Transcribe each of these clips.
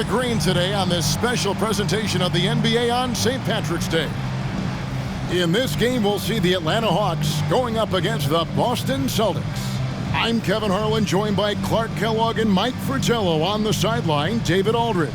the green today on this special presentation of the NBA on St. Patrick's Day. In this game, we'll see the Atlanta Hawks going up against the Boston Celtics. I'm Kevin Harlan, joined by Clark Kellogg and Mike Fratello. On the sideline, David Aldridge.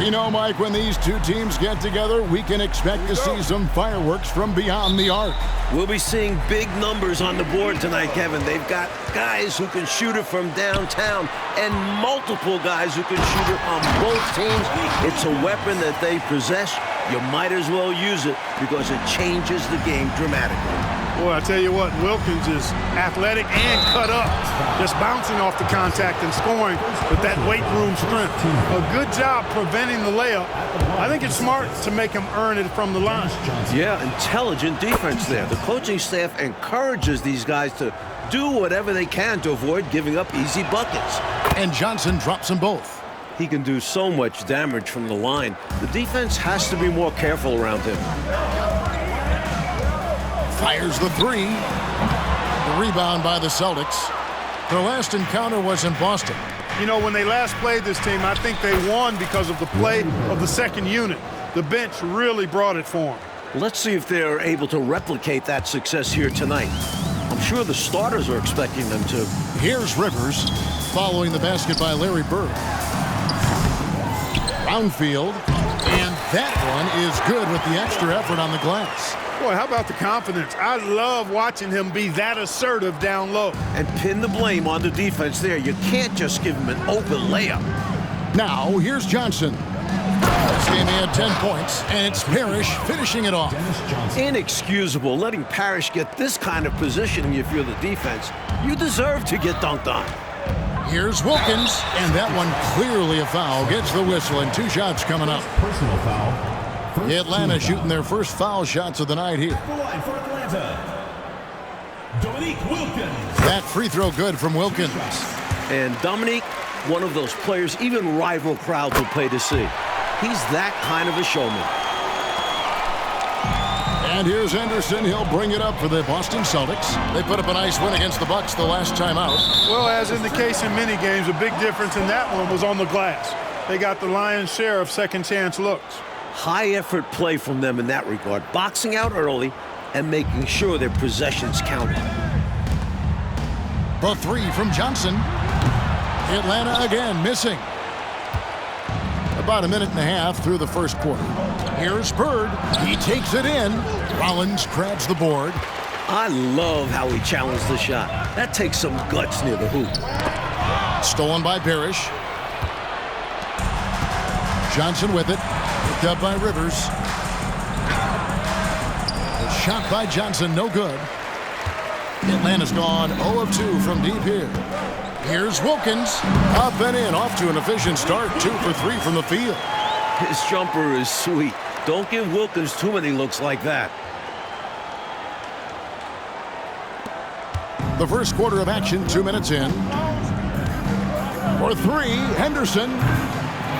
You know, Mike, when these two teams get together, we can expect to see some fireworks from beyond the arc. We'll be seeing big numbers on the board tonight, Kevin. They've got guys who can shoot it from downtown and multiple guys who can shoot it on both teams. It's a weapon that they possess. You might as well use it because it changes the game dramatically. Boy, I tell you what, Wilkins is athletic and cut up. Just bouncing off the contact and scoring with that weight room strength. A good job preventing the layup. I think it's smart to make him earn it from the line. Yeah, intelligent defense there. The coaching staff encourages these guys to do whatever they can to avoid giving up easy buckets. And Johnson drops them both. He can do so much damage from the line. The defense has to be more careful around him. Fires the three. The rebound by the Celtics. Their last encounter was in Boston. You know, when they last played this team, I think they won because of the play of the second unit. The bench really brought it for them. Let's see if they're able to replicate that success here tonight. I'm sure the starters are expecting them to. Here's Rivers, following the basket by Larry Bird. Brownfield, and that one is good with the extra effort on the glass. Boy, how about the confidence? I love watching him be that assertive down low. And pin the blame on the defense there. You can't just give him an open layup. Now, here's Johnson. This game he had 10 points, and it's Parrish finishing it off. Inexcusable letting Parrish get this kind of positioning if you're the defense. You deserve to get dunked on. Here's Wilkins, and that one clearly a foul. Gets the whistle, and 2 shots coming up. Personal foul. Atlanta shooting their first foul shots of the night here. For Atlanta, Dominique Wilkins. That free throw good from Wilkins. And Dominique, one of those players even rival crowds will pay to see. He's that kind of a showman. And here's Henderson. He'll bring it up for the Boston Celtics. They put up a nice win against the Bucks the last time out. Well, as in the case in many games, a big difference in that one was on the glass. They got the lion's share of second chance looks. High effort play from them in that regard. Boxing out early and making sure their possessions counted. The three from Johnson. Atlanta again missing. About a minute and a half through the first quarter. Here's Bird. He takes it in. Rollins grabs the board. I love how he challenged the shot. That takes some guts near the hoop. Stolen by Parrish. Johnson with it. Picked up by Rivers. The shot by Johnson, no good. Atlanta's gone 0 of 2 from deep here. Here's Wilkins. Up and in, off to an efficient start. 2 for 3 from the field. His jumper is sweet. Don't give Wilkins too many looks like that. The first quarter of action, 2 minutes in. For 3, Henderson.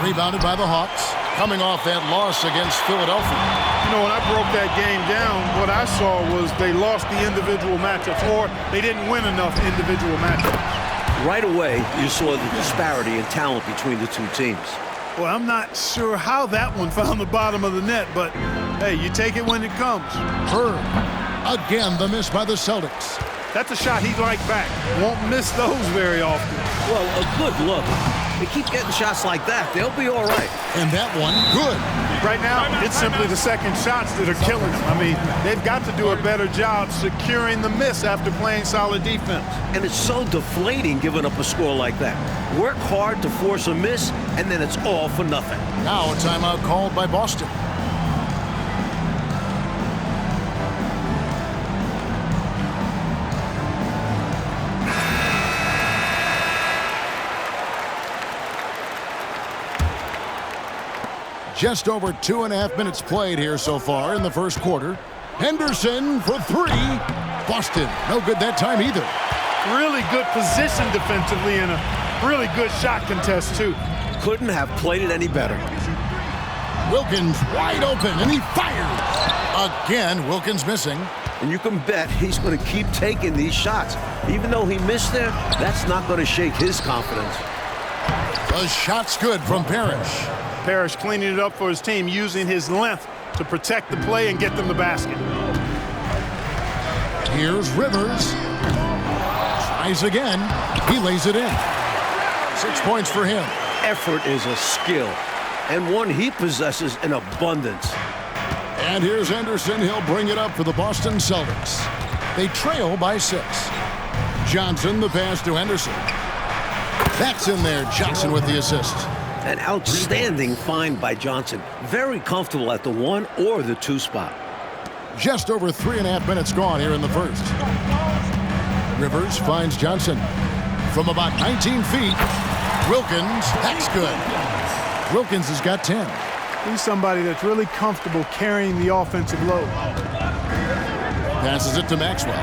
Rebounded by the Hawks. Coming off that loss against Philadelphia. You know, when I broke that game down, what I saw was they lost the individual matchups, or they didn't win enough individual matchups. Right away, you saw the disparity in talent between the two teams. Well, I'm not sure how that one found the bottom of the net, but hey, you take it when it comes. Bird. Again, the miss by the Celtics. That's a shot he'd like back. Won't miss those very often. Well, a good look. They keep getting shots like that. They'll be all right. And that one, good. Right now, it's simply the second shots that are killing them. I mean, they've got to do a better job securing the miss after playing solid defense. And it's so deflating giving up a score like that. Work hard to force a miss, and then it's all for nothing. Now a timeout called by Boston. Just over 2.5 minutes played here so far in the first quarter. Henderson for 3. Boston, no good that time either. Really good position defensively and a really good shot contest, too. Couldn't have played it any better. Wilkins wide open, and he fires. Again, Wilkins missing. And you can bet he's going to keep taking these shots. Even though he missed there, that's not going to shake his confidence. The shot's good from Parrish. Parrish cleaning it up for his team, using his length to protect the play and get them the basket. Here's Rivers. Tries again. He lays it in. 6 points for him. Effort is a skill, and one he possesses in abundance. And here's Henderson. He'll bring it up for the Boston Celtics. They trail by 6. Johnson, the pass to Henderson. That's in there. Johnson with the assist. An outstanding find by Johnson. Very comfortable at the 1 or the 2 spot. Just over 3.5 minutes gone here in the first. Rivers finds Johnson. From about 19 feet, Wilkins, that's good. Wilkins has got 10. He's somebody that's really comfortable carrying the offensive load. Passes it to Maxwell.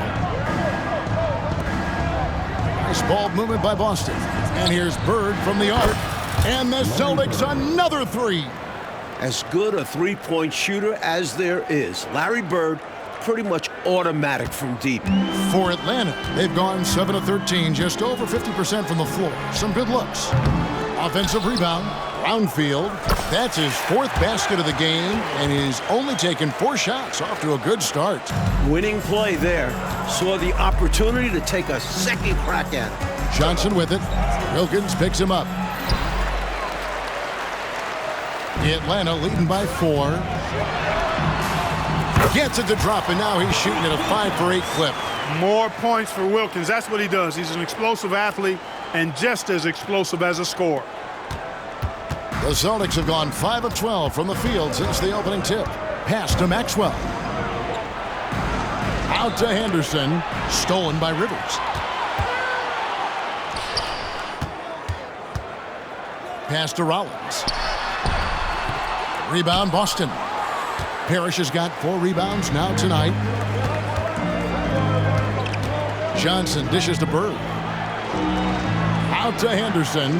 Nice ball movement by Boston. And here's Bird from the arc. And the Celtics another 3. As good a three-point shooter as there is. Larry Bird, pretty much automatic from deep. For Atlanta, they've gone 7 of 13, just over 50% from the floor. Some good looks. Offensive rebound. Brownfield. That's his 4th basket of the game, and he's only taken 4 shots. Off to a good start. Winning play there. Saw the opportunity to take a second crack at it. Johnson with it. Wilkins picks him up. Atlanta leading by 4. Gets it to drop, and now he's shooting at a 5-for-8 clip. More points for Wilkins. That's what he does. He's an explosive athlete and just as explosive as a scorer. The Celtics have gone 5 of 12 from the field since the opening tip. Pass to Maxwell. Out to Henderson. Stolen by Rivers. Pass to Rollins. Rebound Boston. Parrish has got 4 rebounds now tonight. Johnson dishes to Bird. Out to Henderson.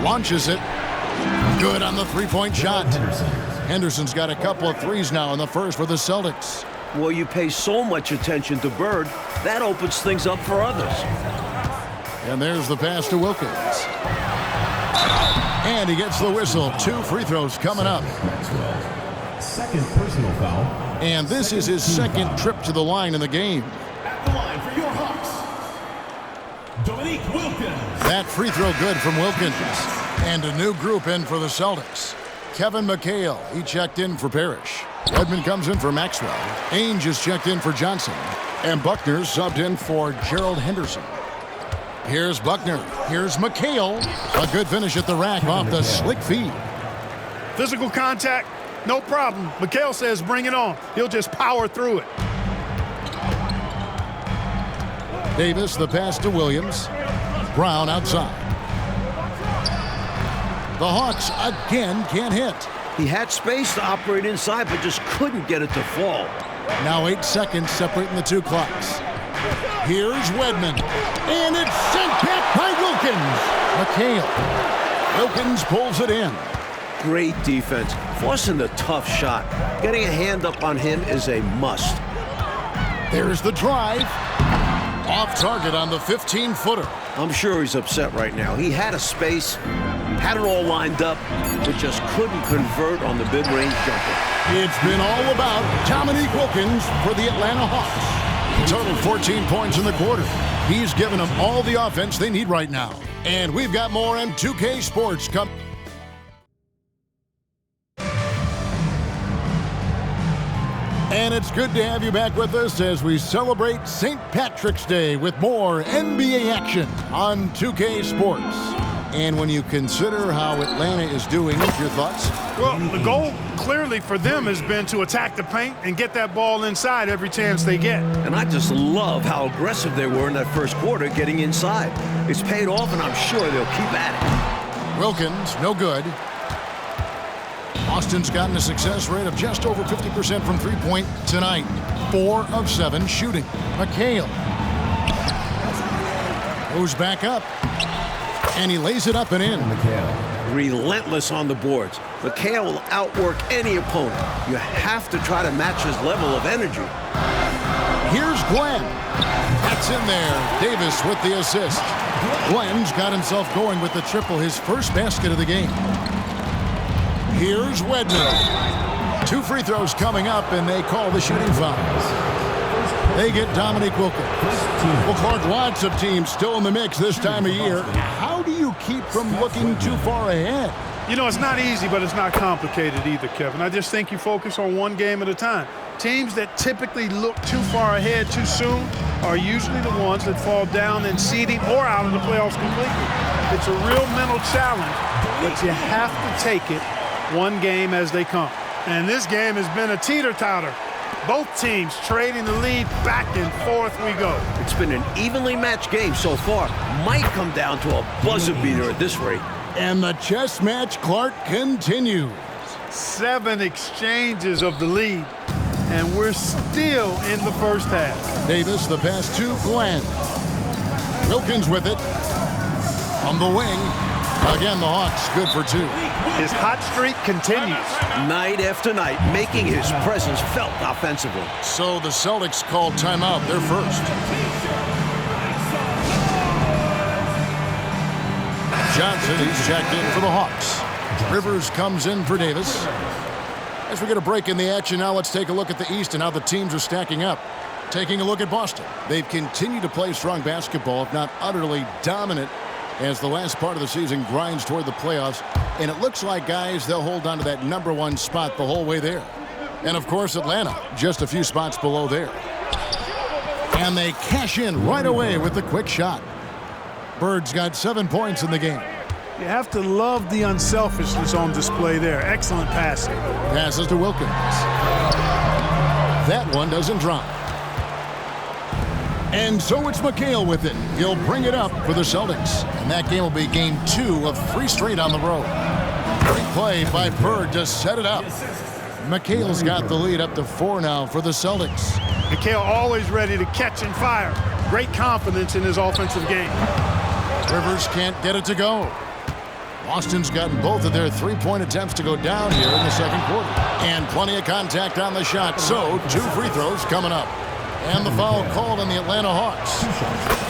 Launches it. Good on the 3-point shot. Henderson's got a couple of threes now in the first for the Celtics. Well, you pay so much attention to Bird, that opens things up for others. And there's the pass to Wilkins. And he gets the whistle. 2 free throws coming up. Second personal foul. And this is his second trip to the line in the game. At the line for your Hawks, Wilkins. That free throw good from Wilkins. And a new group in for the Celtics. Kevin McHale, he checked in for Parrish. Redmond comes in for Maxwell. Ainge is checked in for Johnson. And Buckner subbed in for Gerald Henderson. Here's Buckner. Here's McHale. A good finish at the rack off the slick feed. Physical contact, no problem. McHale says bring it on. He'll just power through it. Davis, the pass to Williams. Brown outside. The Hawks again can't hit. He had space to operate inside, but just couldn't get it to fall. Now 8 seconds separating the 2 clocks. Here's Wedman. And it's sent back by Wilkins. McHale. Wilkins pulls it in. Great defense. Forcing the tough shot. Getting a hand up on him is a must. There's the drive. Off target on the 15-footer. I'm sure he's upset right now. He had a space, had it all lined up, but just couldn't convert on the mid-range jumper. It's been all about Dominique Wilkins for the Atlanta Hawks. He totaled 14 points in the quarter. He's given them all the offense they need right now. And we've got more on 2K Sports coming. And it's good to have you back with us as we celebrate St. Patrick's Day with more NBA action on 2K Sports. And when you consider how Atlanta is doing, your thoughts? Well, the goal clearly for them has been to attack the paint and get that ball inside every chance they get. And I just love how aggressive they were in that first quarter getting inside. It's paid off, and I'm sure they'll keep at it. Wilkins, no good. Boston's gotten a success rate of just over 50% from three-point tonight. 4 of 7 shooting. McHale goes back up, and he lays it up and in. Relentless on the boards. McHale will outwork any opponent. You have to try to match his level of energy. Here's Glenn. That's in there. Davis with the assist. Glenn's got himself going with the triple, his first basket of the game. Here's Wedman. 2 free throws coming up, and they call the shooting foul. They get Dominique Wilkins. Well, Clark, lots of teams still in the mix this time of year. How do you keep from looking too far ahead? You know, it's not easy, but it's not complicated either, Kevin. I just think you focus on one game at a time. Teams that typically look too far ahead too soon are usually the ones that fall down in seeding or out of the playoffs completely. It's a real mental challenge, but you have to take it one game as they come. And this game has been a teeter-totter. Both teams trading the lead back and forth we go. It's been an evenly matched game so far. Might come down to a buzzer beater at this rate. And the chess match, Clark, continues. 7 exchanges of the lead, and we're still in the first half. Davis, the pass to Glenn. Wilkins with it. On the wing. Again, the Hawks good for 2. His hot streak continues. Night after night, making his presence felt offensively. So the Celtics called timeout. They're first. Johnson, he's checked in for the Hawks. Rivers comes in for Davis. As we get a break in the action now, let's take a look at the East and how the teams are stacking up. Taking a look at Boston. They've continued to play strong basketball, if not utterly dominant, as the last part of the season grinds toward the playoffs. And it looks like, guys, they'll hold on to that #1 spot the whole way there. And, of course, Atlanta, just a few spots below there. And they cash in right away with the quick shot. Bird's got 7 points in the game. You have to love the unselfishness on display there. Excellent passing. Passes to Wilkins. That one doesn't drop. And so it's McHale with it. He'll bring it up for the Celtics. And that game will be game 2 of 3 straight on the road. Great play by Bird to set it up. McHale's got the lead up to 4 now for the Celtics. McHale always ready to catch and fire. Great confidence in his offensive game. Rivers can't get it to go. Boston's gotten both of their 3-point attempts to go down here in the second quarter. And plenty of contact on the shot, so 2 free throws coming up. And the foul called on the Atlanta Hawks.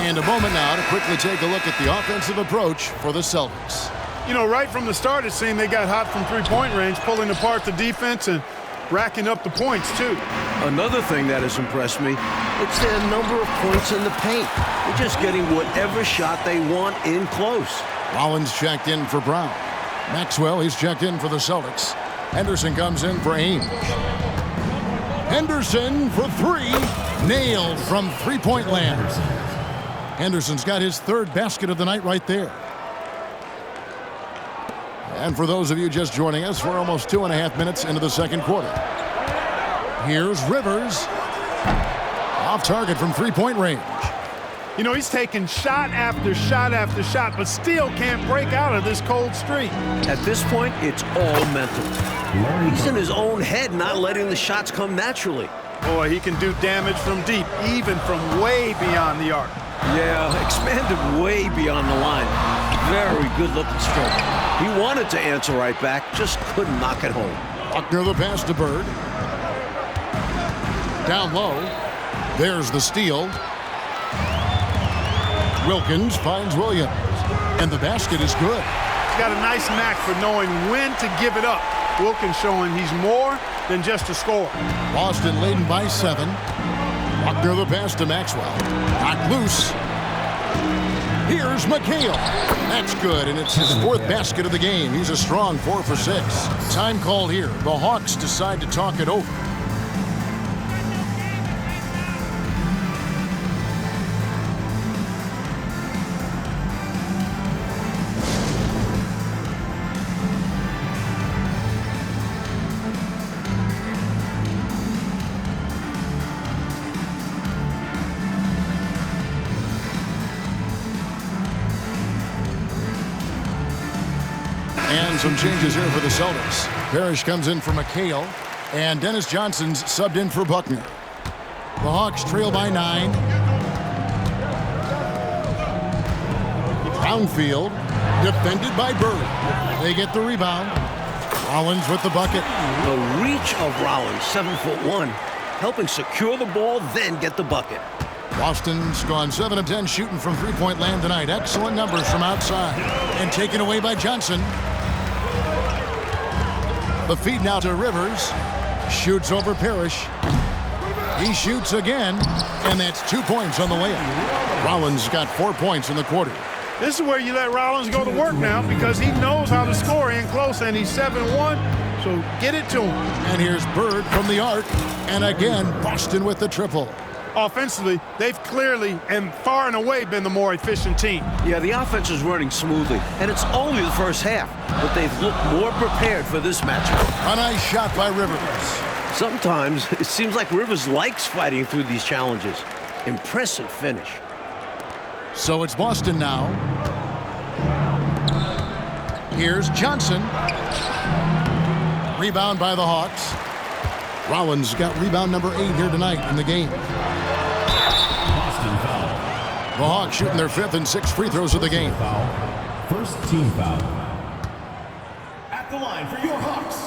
And a moment now to quickly take a look at the offensive approach for the Celtics. You know, right from the start, it seemed they got hot from 3-point range, pulling apart the defense and racking up the points, too. Another thing that has impressed me, it's their number of points in the paint. They're just getting whatever shot they want in close. Rollins checked in for Brown. Maxwell, he's checked in for the Celtics. Henderson comes in for Ainge. Henderson for 3. Nailed from 3-point land. Henderson's got his 3rd basket of the night right there. And for those of you just joining us, we're almost 2.5 minutes into the second quarter. Here's Rivers. Off target from 3-point range. You know, he's taking shot after shot after shot, but still can't break out of this cold streak. At this point, it's all mental. He's in his own head, not letting the shots come naturally. Boy, he can do damage from deep, even from way beyond the arc. Yeah, expanded way beyond the line. Very good-looking stroke. He wanted to answer right back, just couldn't knock it home. Buckner the pass to Bird. Down low. There's the steal. Wilkins finds Williams. And the basket is good. He's got a nice knack for knowing when to give it up. Wilkins showing he's more than just a scorer. Boston leading by 7. Buckner the pass to Maxwell. Knocked loose. Here's McHale. That's good, and it's his 4th basket of the game. He's a strong 4 for 6. Time called here. The Hawks decide to talk it over. And some changes here for the Celtics. Parrish comes in for McHale, and Dennis Johnson's subbed in for Buckner. The Hawks trail by 9. Brownfield, defended by Bird. They get the rebound. Rollins with the bucket. The reach of Rollins, 7'1", helping secure the ball, then get the bucket. Boston's gone 7 of 10 shooting from three-point land tonight. Excellent numbers from outside. And taken away by Johnson. The feed now to Rivers. Shoots over Parrish. He shoots again, and that's 2 points on the layup. Rollins got 4 points in the quarter. This is where you let Rollins go to work now because he knows how to score in close, and he's 7-1, so get it to him. And here's Bird from the arc, and again, Boston with the triple. Offensively, they've clearly and far and away been the more efficient team. Yeah, the offense is running smoothly, and it's only the first half, but they've looked more prepared for this matchup. A nice shot by Rivers. Sometimes it seems like Rivers likes fighting through these challenges. Impressive finish. So it's Boston now. Here's Johnson. Rebound by the Hawks. Rollins got rebound number 8 here tonight in the game. Boston foul. The Hawks shooting their 5th and 6th free throws of the game. Foul. First team foul. At the line for your Hawks,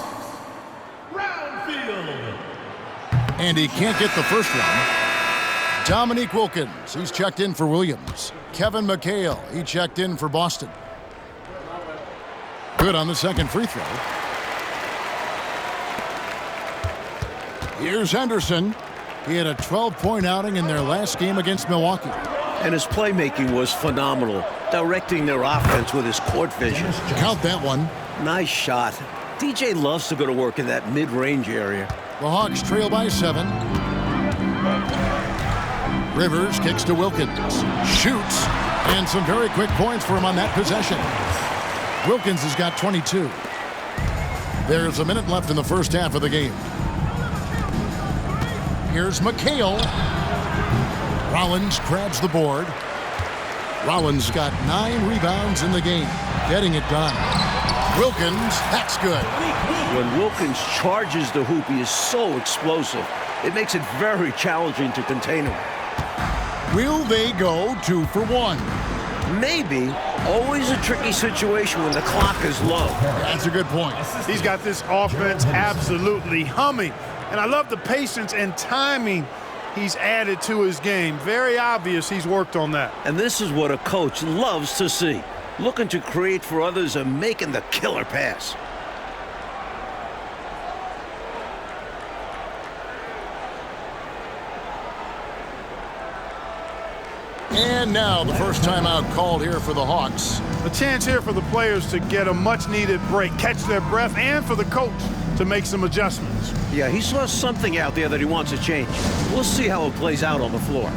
Brownfield. And he can't get the first one. Dominique Wilkins, he's checked in for Williams. Kevin McHale, he checked in for Boston. Good on the second free throw. Here's Henderson. He had a 12-point outing in their last game against Milwaukee. And his playmaking was phenomenal, directing their offense with his court vision. Count that one. Nice shot. DJ loves to go to work in that mid-range area. The Hawks trail by 7. Rivers kicks to Wilkins. Shoots. And some very quick points for him on that possession. Wilkins has got 22. There's a minute left in the first half of the game. Here's McHale. Rollins grabs the board. Rollins got 9 rebounds in the game, getting it done. Wilkins, that's good. When Wilkins charges the hoop, he is so explosive. It makes it very challenging to contain him. Will they go 2 for 1? Maybe. Always a tricky situation when the clock is low. That's a good point. He's got this offense absolutely humming. And I love the patience and timing he's added to his game. Very obvious he's worked on that. And this is what a coach loves to see. Looking to create for others and making the killer pass. And now the first timeout called here for the Hawks. A chance here for the players to get a much-needed break, catch their breath, and for the coach to make some adjustments. Yeah, he saw something out there that he wants to change. We'll see how it plays out on the floor.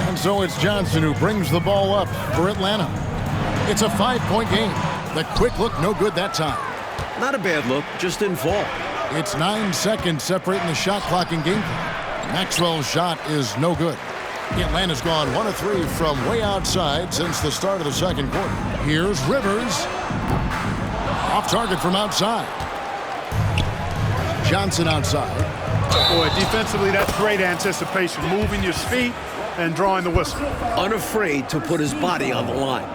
And so it's Johnson who brings the ball up for Atlanta. It's a 5-point game. The quick look no good that time. Not a bad look, just didn't fall. It's 9 seconds separating the shot clock and game clock. Maxwell's shot is no good. Atlanta's gone 1 of 3 from way outside since the start of the second quarter. Here's Rivers. Off target from outside. Johnson outside. Boy, defensively, that's great anticipation. Moving your feet and drawing the whistle. Unafraid to put his body on the line.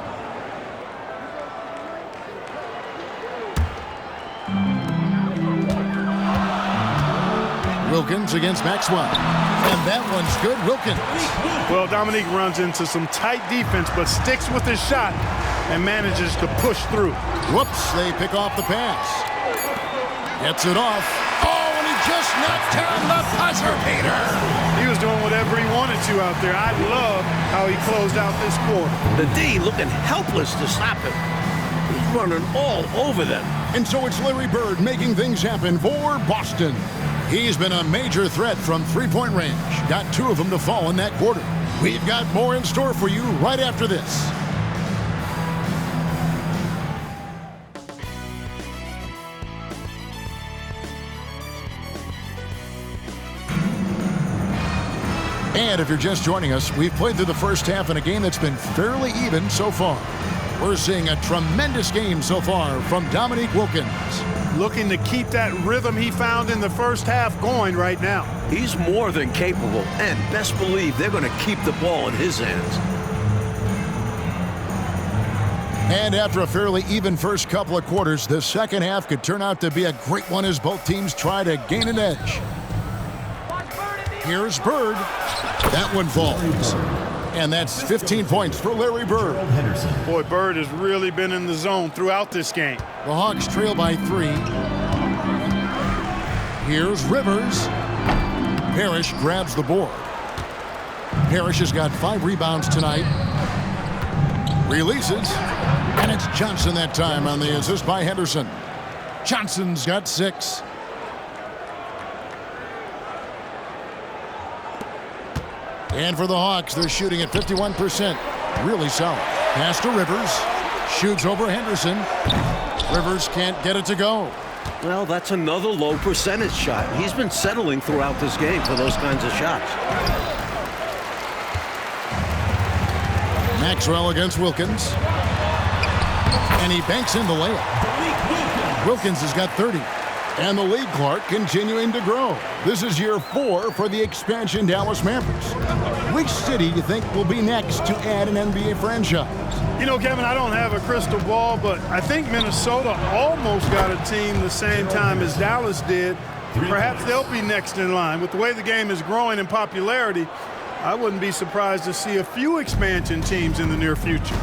Wilkins against Maxwell. And that one's good. Wilkins. Well, Dominique runs into some tight defense, but sticks with his shot and manages to push through. Whoops, they pick off the pass. Gets it off. Oh, and he just knocked down the buzzer beater. He was doing whatever he wanted to out there. I love how he closed out this quarter. The D looking helpless to stop him. He's running all over them. And so it's Larry Bird making things happen for Boston. He's been a major threat from three-point range. Got 2 of them to fall in that quarter. We've got more in store for you right after this. And if you're just joining us, we've played through the first half in a game that's been fairly even so far. We're seeing a tremendous game so far from Dominique Wilkins. Looking to keep that rhythm he found in the first half going right now. He's more than capable, and best believe they're going to keep the ball in his hands. And after a fairly even first couple of quarters, the second half could turn out to be a great one as both teams try to gain an edge. Here's Bird. That one falls. And that's 15 points for Larry Bird. Boy, Bird has really been in the zone throughout this game. The Hawks trail by 3. Here's Rivers. Parrish grabs the board. Parrish has got 5 rebounds tonight. Releases. And it's Johnson that time on the assist by Henderson. Johnson's got 6. And for the Hawks, they're shooting at 51%. Really solid. Pass to Rivers. Shoots over Henderson. Rivers can't get it to go. Well, that's another low percentage shot. He's been settling throughout this game for those kinds of shots. Maxwell against Wilkins. And he banks in the layup. Wilkins has got 30. And the lead, Clark, continuing to grow. This is year 4 for the expansion Dallas Mavericks. Which city do you think will be next to add an NBA franchise? You know, Kevin, I don't have a crystal ball, but I think Minnesota almost got a team the same time as Dallas did. Perhaps they'll be next in line. With the way the game is growing in popularity, I wouldn't be surprised to see a few expansion teams in the near future.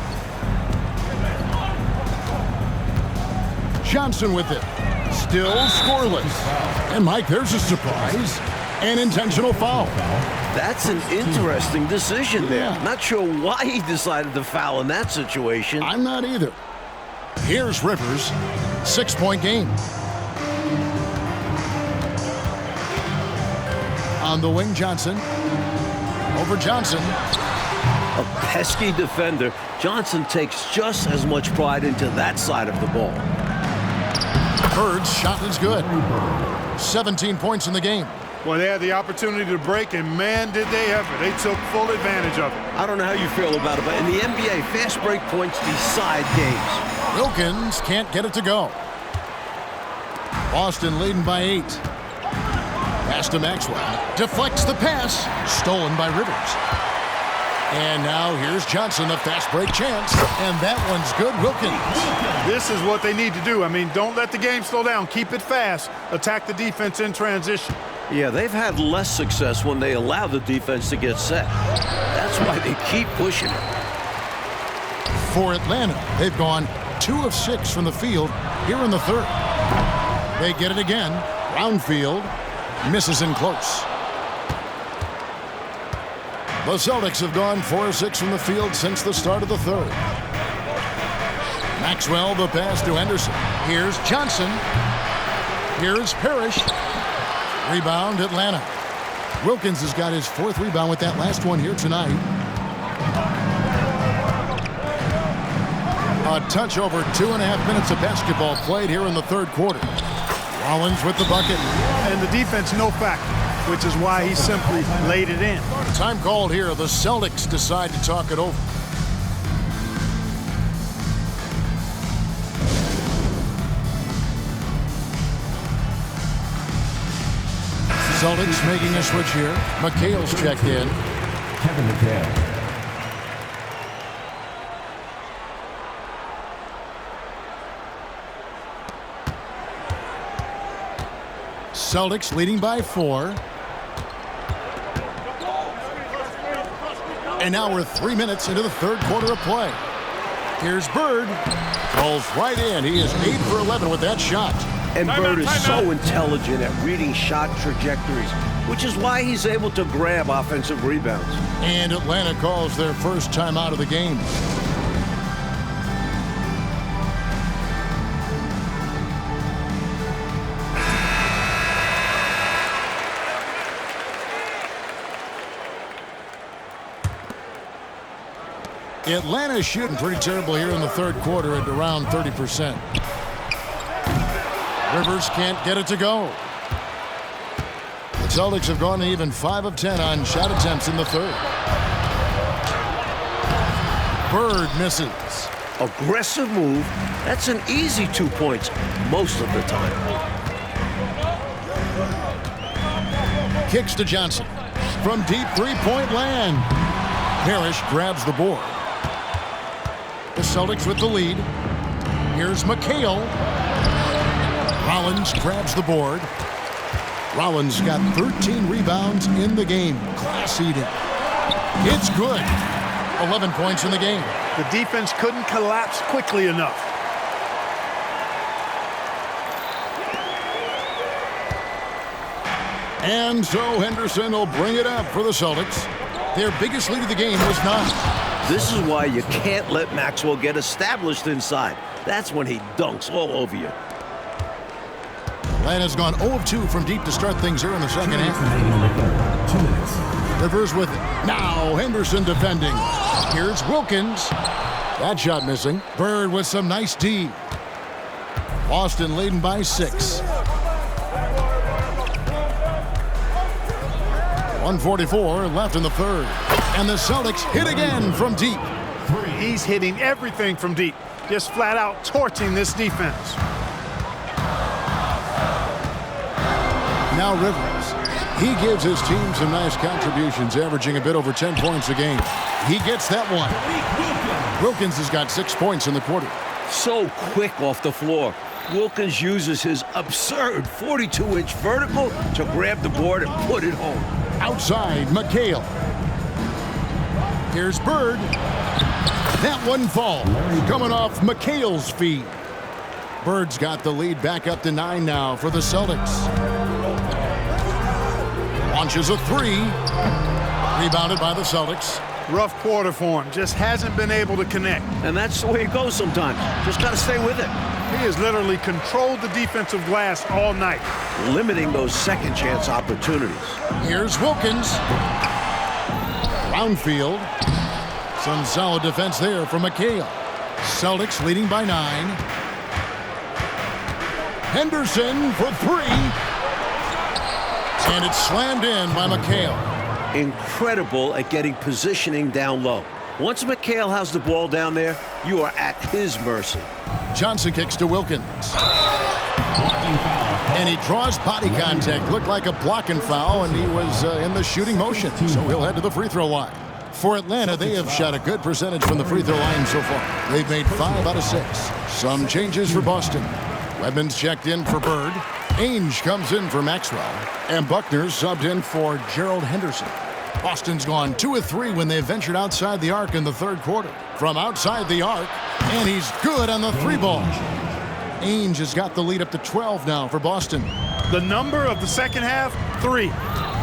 Johnson with it. Still scoreless. And Mike, there's a surprise. An intentional foul. That's an interesting decision there. Not sure why he decided to foul in that situation. I'm not either. Here's Rivers. 6-point game. On the wing, Johnson. Over Johnson. A pesky defender. Johnson takes just as much pride into that side of the ball. Bird's shot is good. 17 points in the game. Well, they had the opportunity to break, and man, did they ever. They took full advantage of it. I don't know how you feel about it, but in the NBA, fast break points decide games. Wilkins can't get it to go. Boston leading by 8. Pass to Maxwell. Deflects the pass. Stolen by Rivers. And now here's Johnson, the fast break chance. And that one's good, Wilkins. This is what they need to do. I mean, don't let the game slow down. Keep it fast. Attack the defense in transition. Yeah, they've had less success when they allow the defense to get set. That's why they keep pushing it. For Atlanta, they've gone 2 of 6 from the field here in the third. They get it again. Brownfield misses in close. The Celtics have gone 4 of 6 from the field since the start of the third. Maxwell, the pass to Henderson. Here's Johnson. Here's Parrish. Rebound, Atlanta. Wilkins has got his 4th rebound with that last one here tonight. A touch over 2.5 minutes of basketball played here in the third quarter. Rollins with the bucket. And the defense, no factor, which is why he simply laid it in. Time called here. The Celtics decide to talk it over. Celtics making a switch here. McHale's checked in. Kevin McHale. Celtics leading by 4. And now we're 3 minutes into the third quarter of play. Here's Bird. Falls right in. He is 8 for 11 with that shot. And Bird is so intelligent at reading shot trajectories, which is why he's able to grab offensive rebounds. And Atlanta calls their first timeout of the game. Atlanta's shooting pretty terrible here in the third quarter at around 30%. Rivers can't get it to go. The Celtics have gone even 5 of 10 on shot attempts in the third. Bird misses. Aggressive move. That's an easy 2 points most of the time. Kicks to Johnson. From deep three-point land. Parrish grabs the board. The Celtics with the lead. Here's McHale. Rollins grabs the board. Rollins got 13 rebounds in the game. Class eating. It's good. 11 points in the game. The defense couldn't collapse quickly enough. And so Henderson will bring it up for the Celtics. Their biggest lead of the game was 9. This is why you can't let Maxwell get established inside. That's when he dunks all over you. Atlanta's gone 0 of 2 from deep to start things here in the second half. 2 minutes. Rivers with it. Now Henderson defending. Here's Wilkins. That shot missing. Bird with some nice D. Boston leading by 6. 1:44 left in the third. And the Celtics hit again from deep. He's hitting everything from deep. Just flat out torching this defense. Now Rivers. He gives his team some nice contributions, averaging a bit over 10 points a game. He gets that one. Wilkins has got 6 points in the quarter. So quick off the floor. Wilkins uses his absurd 42-inch vertical to grab the board and put it home. Outside, McHale. Here's Bird. That one falls. Coming off McHale's feet. Bird's got the lead back up to 9 now for the Celtics. Launches a 3. Rebounded by the Celtics. Rough quarter for him. Just hasn't been able to connect. And that's the way it goes sometimes. Just got to stay with it. He has literally controlled the defensive glass all night. Limiting those second chance opportunities. Here's Wilkins. Brownfield. Some solid defense there from McHale. Celtics leading by 9. Henderson for 3. And it's slammed in by McHale. Incredible at getting positioning down low. Once McHale has the ball down there, you are at his mercy. Johnson kicks to Wilkins. And he draws body contact. Looked like a blocking foul, and he was in the shooting motion. So he'll head to the free throw line. For Atlanta, they have shot a good percentage from the free throw line so far. They've made 5 out of 6. Some changes for Boston. Edmonds checked in for Bird. Ainge comes in for Maxwell. And Buckner subbed in for Gerald Henderson. Boston's gone 2 of 3 when they ventured outside the arc in the third quarter. From outside the arc, and he's good on the 3-ball. Ainge has got the lead up to 12 now for Boston. The number of the second half, 3.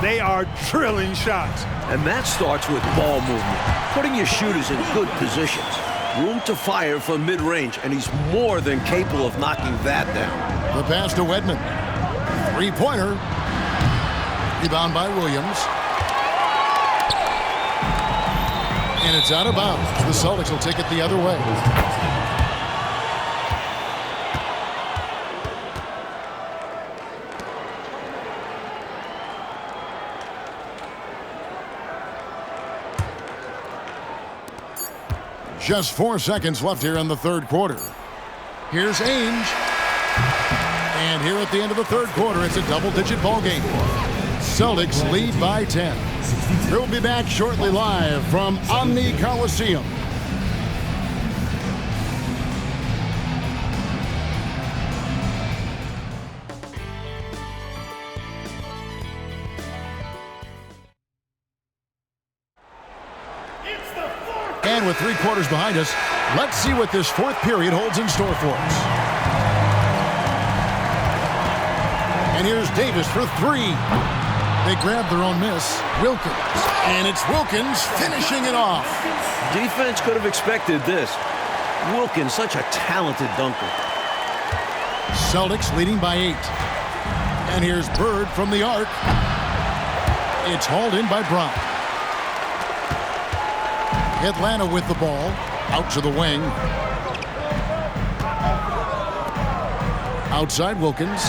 They are drilling shots. And that starts with ball movement. Putting your shooters in good positions. Room to fire from mid-range, and he's more than capable of knocking that down. The pass to Wedman. 3-pointer. Rebound by Williams. And it's out of bounds. The Celtics will take it the other way. Just 4 seconds left here in the third quarter. Here's Ainge. And here at the end of the third quarter, it's a double-digit ball game. Celtics lead by 10. We'll be back shortly live from Omni Coliseum. And with 3 quarters behind us, let's see what this fourth period holds in store for us. And here's Davis for 3. They grab their own miss. Wilkins. And it's Wilkins finishing it off. Defense could have expected this. Wilkins, such a talented dunker. Celtics leading by 8. And here's Bird from the arc. It's hauled in by Brown. Atlanta with the ball. Out to the wing. Outside Wilkins.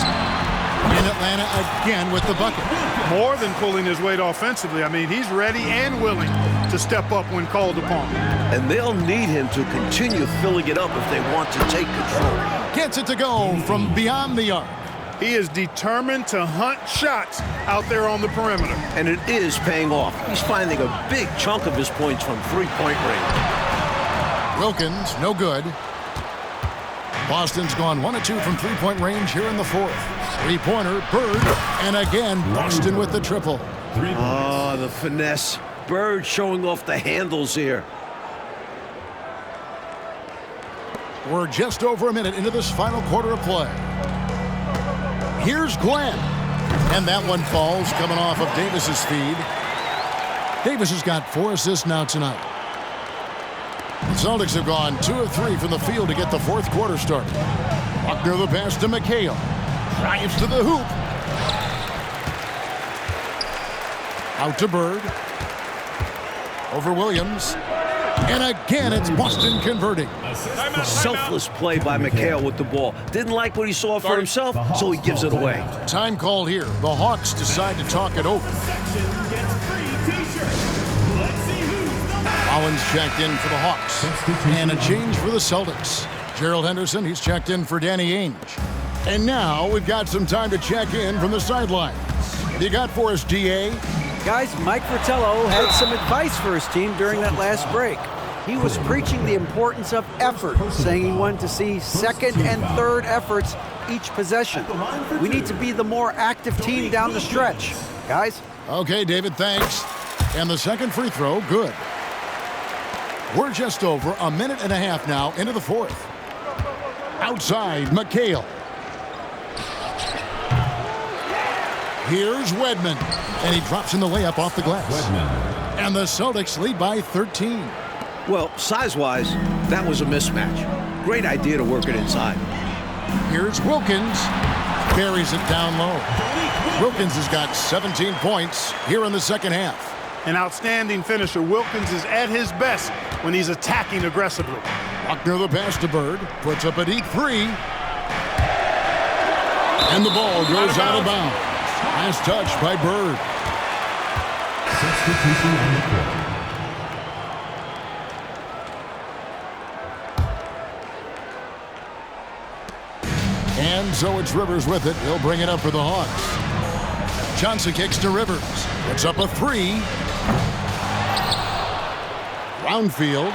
In Atlanta again with the bucket. More than pulling his weight offensively. I mean, he's ready and willing to step up when called upon. And they'll need him to continue filling it up if they want to take control. Gets it to go from beyond the arc. He is determined to hunt shots out there on the perimeter. And it is paying off. He's finding a big chunk of his points from three-point range. Wilkins, no good. Boston's gone 1 of 2 from three-point range here in the fourth. Three-pointer, Bird, and again, Boston with the triple. Oh, the finesse. Bird showing off the handles here. We're just over a minute into this final quarter of play. Here's Glenn. And that one falls, coming off of Davis's feed. Davis has got 4 assists now tonight. The Celtics have gone 2 of 3 from the field to get the fourth quarter started. Buckner the pass to McHale. Drives to the hoop. Out to Bird. Over Williams. And again, it's Boston converting. Selfless play by McHale with the ball. Didn't like what he saw for himself, so he gives it away. Time called here. The Hawks decide to talk it over. Owens checked in for the Hawks. And a change for the Celtics. Gerald Henderson, he's checked in for Danny Ainge. And now we've got some time to check in from the sidelines. What do you got for us, DA? Guys, Mike Fratello had some advice for his team during that last break. He was preaching the importance of effort, saying he wanted to see second and third efforts each possession. We need to be the more active team down the stretch. Guys? Okay, David, thanks. And the second free throw, good. We're just over a minute and a half now into the fourth. Outside, McHale. Here's Wedman. And he drops in the layup off the glass. Wedman. And the Celtics lead by 13. Well, size-wise, that was a mismatch. Great idea to work it inside. Here's Wilkins. Buries it down low. Wilkins has got 17 points here in the second half. An outstanding finisher. Wilkins is at his best when he's attacking aggressively. Buckner the pass to Bird. Puts up a deep three. And the ball goes out of bounds. Last touch by Bird. Substitution on the court. And so it's Rivers with it. He'll bring it up for the Hawks. Johnson kicks to Rivers. Puts up a three. Brownfield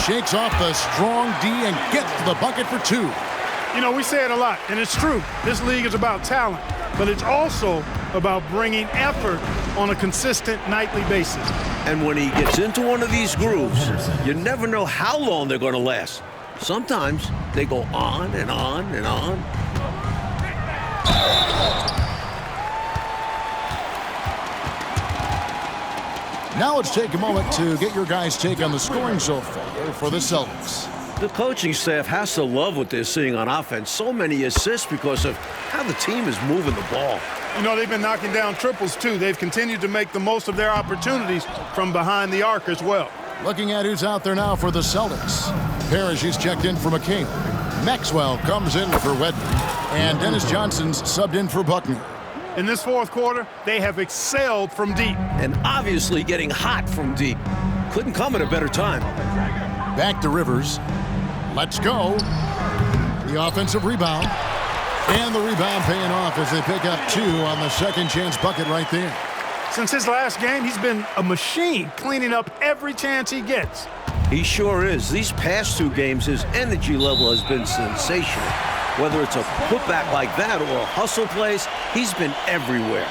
shakes off the strong D and gets to the bucket for 2. You know, we say it a lot, and it's true. This league is about talent, but it's also about bringing effort on a consistent nightly basis. And when he gets into one of these grooves, you never know how long they're going to last. Sometimes they go on and on and on. Now let's take a moment to get your guys' take on the scoring so far for the Celtics. The coaching staff has to love what they're seeing on offense. So many assists because of how the team is moving the ball. You know, they've been knocking down triples, too. They've continued to make the most of their opportunities from behind the arc as well. Looking at who's out there now for the Celtics. Parrish, he's checked in for McHale. Maxwell comes in for Wedman. And Dennis Johnson's subbed in for Buckner. In this fourth quarter, they have excelled from deep. And obviously getting hot from deep. Couldn't come at a better time. Back to Rivers. Let's go. The offensive rebound. And the rebound paying off as they pick up 2 on the second chance bucket right there. Since his last game, he's been a machine cleaning up every chance he gets. He sure is. These past 2 games, his energy level has been sensational. Whether it's a putback like that or hustle plays, he's been everywhere.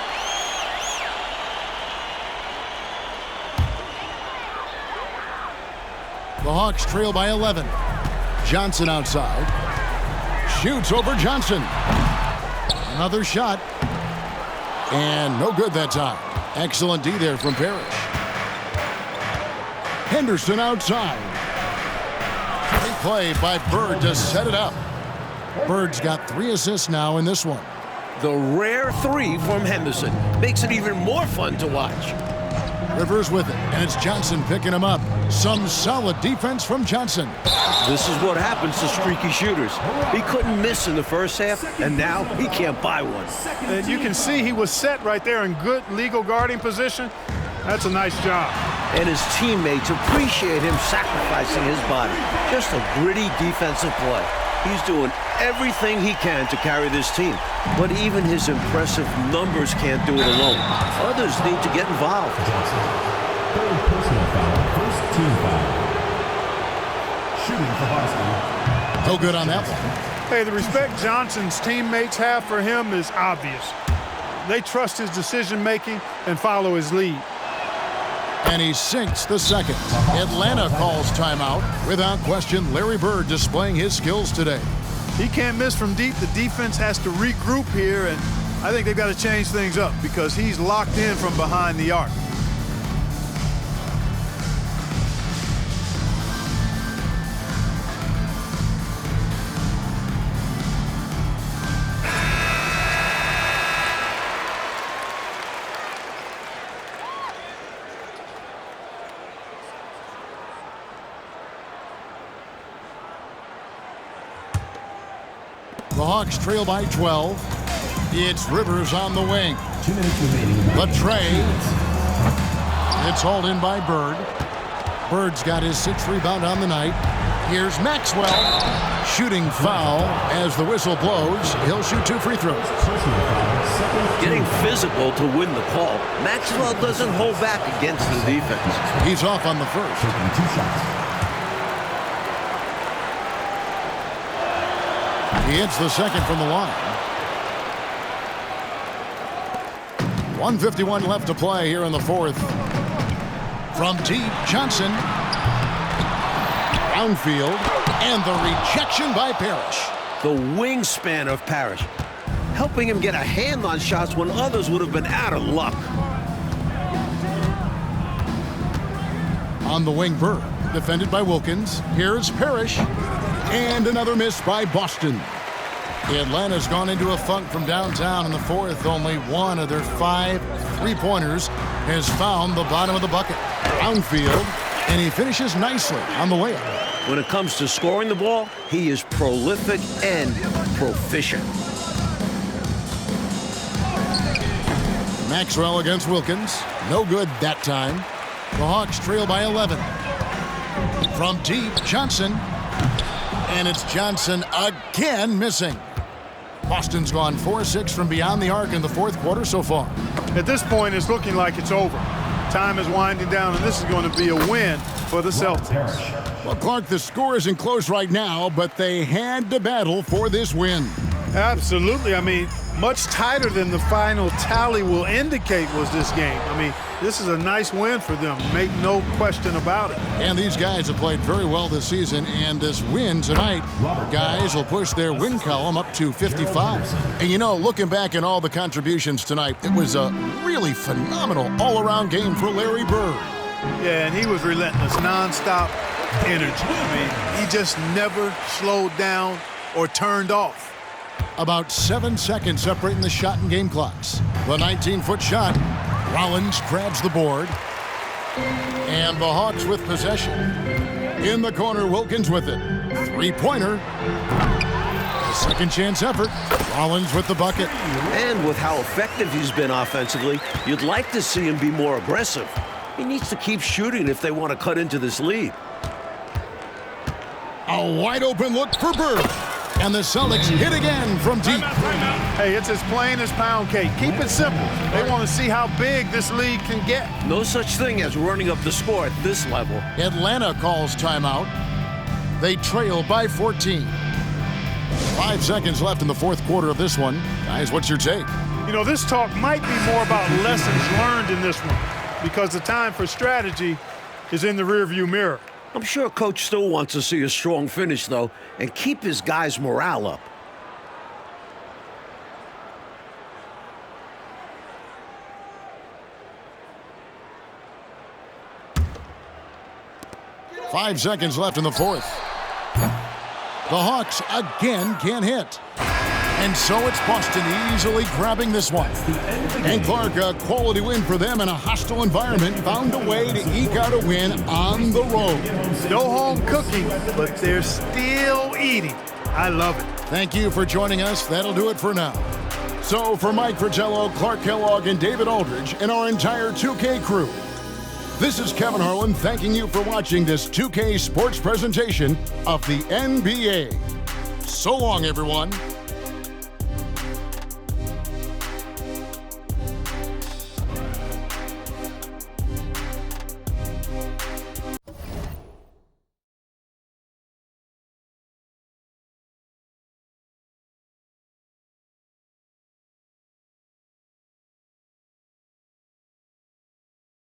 The Hawks trail by 11. Johnson outside. Shoots over Johnson. Another shot. And no good that time. Excellent D there from Parrish. Henderson outside. Great play by Bird to set it up. Bird's got 3 assists now in this one. The rare 3 from Henderson makes it even more fun to watch. Rivers with it, and it's Johnson picking him up. Some solid defense from Johnson. This is what happens to streaky shooters. He couldn't miss in the first half, and now he can't buy one. And you can see he was set right there in good legal guarding position. That's a nice job. And his teammates appreciate him sacrificing his body. Just a gritty defensive play. He's doing everything he can to carry this team. But even his impressive numbers can't do it alone. Others need to get involved. Third personal foul, first team foul. Shooting for Boston. No good on that one. Hey, the respect Johnson's teammates have for him is obvious. They trust his decision-making and follow his lead. And he sinks the second. Atlanta calls timeout. Without question, Larry Bird displaying his skills today. He can't miss from deep. The defense has to regroup here, and I think they've got to change things up because he's locked in from behind the arc. The Hawks trail by 12. It's Rivers on the wing. 2 minutes remaining. The tray. It's hauled in by Bird. Bird's got his 6th rebound on the night. Here's Maxwell. Shooting foul as the whistle blows. He'll shoot 2 free throws. Getting physical to win the call. Maxwell doesn't hold back against the defense. He's off on the first. Taking 2 shots. He hits the second from the line. 1:51 left to play here in the fourth. From deep, Johnson. Brownfield. And the rejection by Parrish. The wingspan of Parrish, helping him get a hand on shots when others would have been out of luck. On the wing, Bird. Defended by Wilkins. Here's Parrish. And another miss by Boston. Atlanta's gone into a funk from downtown in the fourth. Only one of their 5 3-pointers has found the bottom of the bucket. Brownfield, and he finishes nicely on the layup. When it comes to scoring the ball, he is prolific and proficient. Maxwell against Wilkins. No good that time. The Hawks trail by 11. From deep, Johnson. And it's Johnson again missing. Boston's gone 4-6 from beyond the arc in the fourth quarter so far. At this point, it's looking like it's over. Time is winding down, and this is going to be a win for the Celtics. Well, Clark, the score isn't close right now, but they had to battle for this win. Absolutely. I mean, much tighter than the final tally will indicate was this game. I mean, this is a nice win for them. Make no question about it. And these guys have played very well this season, and this win tonight, guys will push their win column up to 55. And you know, looking back at all the contributions tonight, it was a really phenomenal all-around game for Larry Bird. Yeah, and he was relentless, nonstop energy. I mean, he just never slowed down or turned off. About 7 seconds separating the shot and game clocks. The 19-foot shot. Rollins grabs the board. And the Hawks with possession. In the corner, Wilkins with it. 3-pointer. A second chance effort. Rollins with the bucket. And with how effective he's been offensively, you'd like to see him be more aggressive. He needs to keep shooting if they want to cut into this lead. A wide open look for Bird. And the Celtics hit again from deep. Hey, it's as plain as pound cake. Keep it simple. They want to see how big this league can get. No such thing as running up the score at this level. Atlanta calls timeout. They trail by 14. 5 seconds left in the fourth quarter of this one. Guys, what's your take? You know, this talk might be more about lessons learned in this one because the time for strategy is in the rearview mirror. I'm sure Coach still wants to see a strong finish, though, and keep his guys' morale up. Five seconds left in the fourth. The Hawks again can't hit. And so it's Boston easily grabbing this one. And Clark, a quality win for them in a hostile environment, found a way to eke out a win on the road. No home cooking, but they're still eating. I love it. Thank you for joining us. That'll do it for now. So for Mike Fratello, Clark Kellogg, and David Aldridge, and our entire 2K crew, this is Kevin Harlan thanking you for watching this 2K sports presentation of the NBA. So long, everyone.